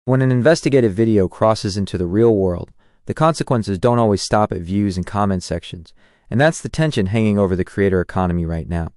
When an investigative video crosses into the real world, the consequences don't always stop at views and comment sections, and that's the tension hanging over the creator economy right now.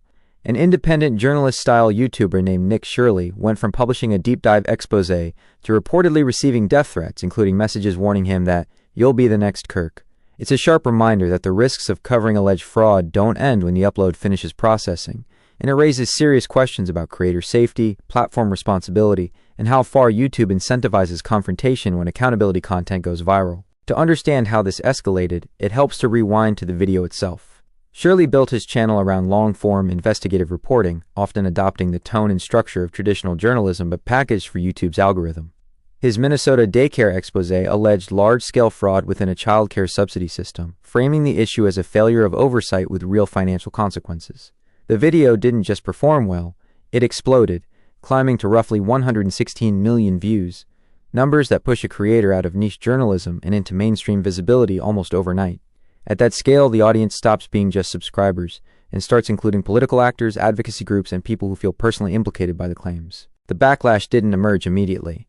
An independent journalist-style YouTuber named Nick Shirley went from publishing a deep-dive exposé to reportedly receiving death threats, including messages warning him that you'll be the next Kirk. It's a sharp reminder that the risks of covering alleged fraud don't end when the upload finishes processing, and it raises serious questions about creator safety, platform responsibility, and how far YouTube incentivizes confrontation when accountability content goes viral. To understand how this escalated, it helps to rewind to the video itself. Shirley built his channel around long-form investigative reporting, often adopting the tone and structure of traditional journalism but packaged for YouTube's algorithm. His Minnesota daycare exposé alleged large-scale fraud within a childcare subsidy system, framing the issue as a failure of oversight with real financial consequences. The video didn't just perform well, it exploded, climbing to roughly 116 million views, numbers that push a creator out of niche journalism and into mainstream visibility almost overnight. At that scale, the audience stops being just subscribers and starts including political actors, advocacy groups, and people who feel personally implicated by the claims. The backlash didn't emerge immediately.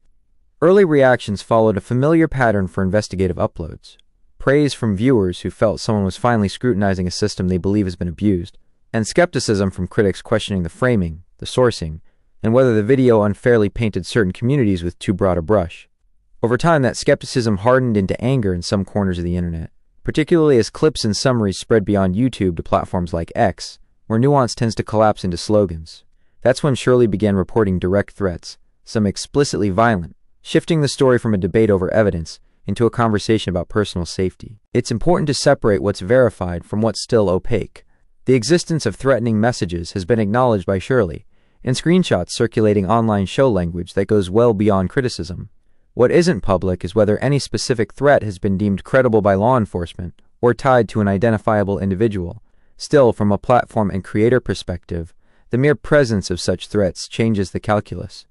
Early reactions followed a familiar pattern for investigative uploads. Praise from viewers who felt someone was finally scrutinizing a system they believe has been abused, and skepticism from critics questioning the framing, the sourcing, and whether the video unfairly painted certain communities with too broad a brush. Over time, that skepticism hardened into anger in some corners of the internet, particularly as clips and summaries spread beyond YouTube to platforms like X, where nuance tends to collapse into slogans. That's when Shirley began reporting direct threats, some explicitly violent, shifting the story from a debate over evidence into a conversation about personal safety. It's important to separate what's verified from what's still opaque. The existence of threatening messages has been acknowledged by Shirley, and screenshots circulating online show language that goes well beyond criticism. What isn't public is whether any specific threat has been deemed credible by law enforcement or tied to an identifiable individual. Still, from a platform and creator perspective, the mere presence of such threats changes the calculus.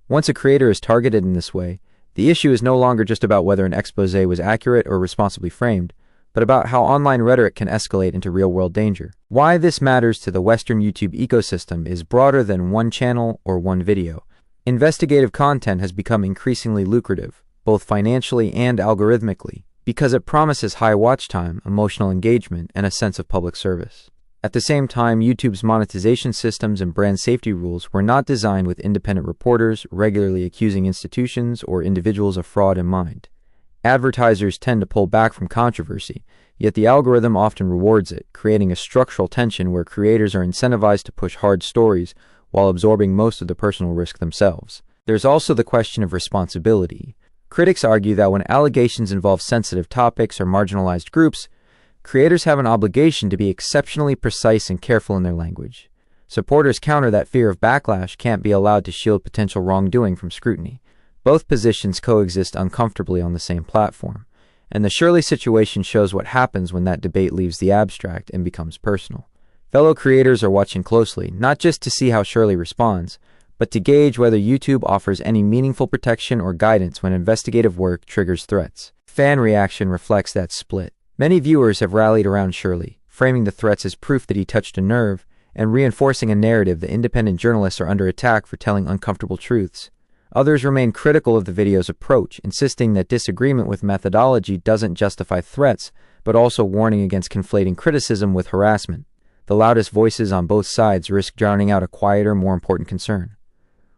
Once a creator is targeted in this way, the issue is no longer just about whether an exposé was accurate or responsibly framed, but about how online rhetoric can escalate into real-world danger. Why this matters to the Western YouTube ecosystem is broader than one channel or one video. Investigative content has become increasingly lucrative, both financially and algorithmically, because it promises high watch time, emotional engagement, and a sense of public service. At the same time, YouTube's monetization systems and brand safety rules were not designed with independent reporters regularly accusing institutions or individuals of fraud in mind. Advertisers tend to pull back from controversy, yet the algorithm often rewards it, creating a structural tension where creators are incentivized to push hard stories while absorbing most of the personal risk themselves. There's also the question of responsibility. Critics argue that when allegations involve sensitive topics or marginalized groups, creators have an obligation to be exceptionally precise and careful in their language. Supporters counter that fear of backlash can't be allowed to shield potential wrongdoing from scrutiny. Both positions coexist uncomfortably on the same platform, and the Shirley situation shows what happens when that debate leaves the abstract and becomes personal. Fellow creators are watching closely, not just to see how Shirley responds, but to gauge whether YouTube offers any meaningful protection or guidance when investigative work triggers threats. Fan reaction reflects that split. Many viewers have rallied around Shirley, framing the threats as proof that he touched a nerve and reinforcing a narrative that independent journalists are under attack for telling uncomfortable truths. Others remain critical of the video's approach, insisting that disagreement with methodology doesn't justify threats, but also warning against conflating criticism with harassment. The loudest voices on both sides risk drowning out a quieter, more important concern.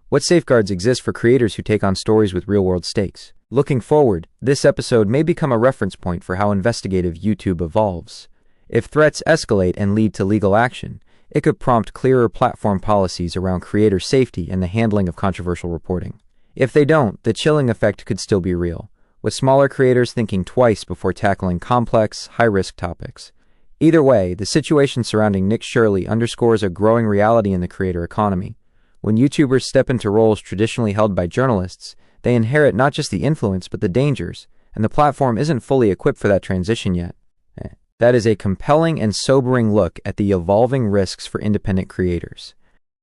What safeguards exist for creators who take on stories with real-world stakes? Looking forward, this episode may become a reference point for how investigative YouTube evolves. If threats escalate and lead to legal action, it could prompt clearer platform policies around creator safety and the handling of controversial reporting. If they don't, the chilling effect could still be real, with smaller creators thinking twice before tackling complex, high-risk topics. Either way, the situation surrounding Nick Shirley underscores a growing reality in the creator economy. When YouTubers step into roles traditionally held by journalists, they inherit not just the influence but the dangers, and the platform isn't fully equipped for that transition yet. That is a compelling and sobering look at the evolving risks for independent creators.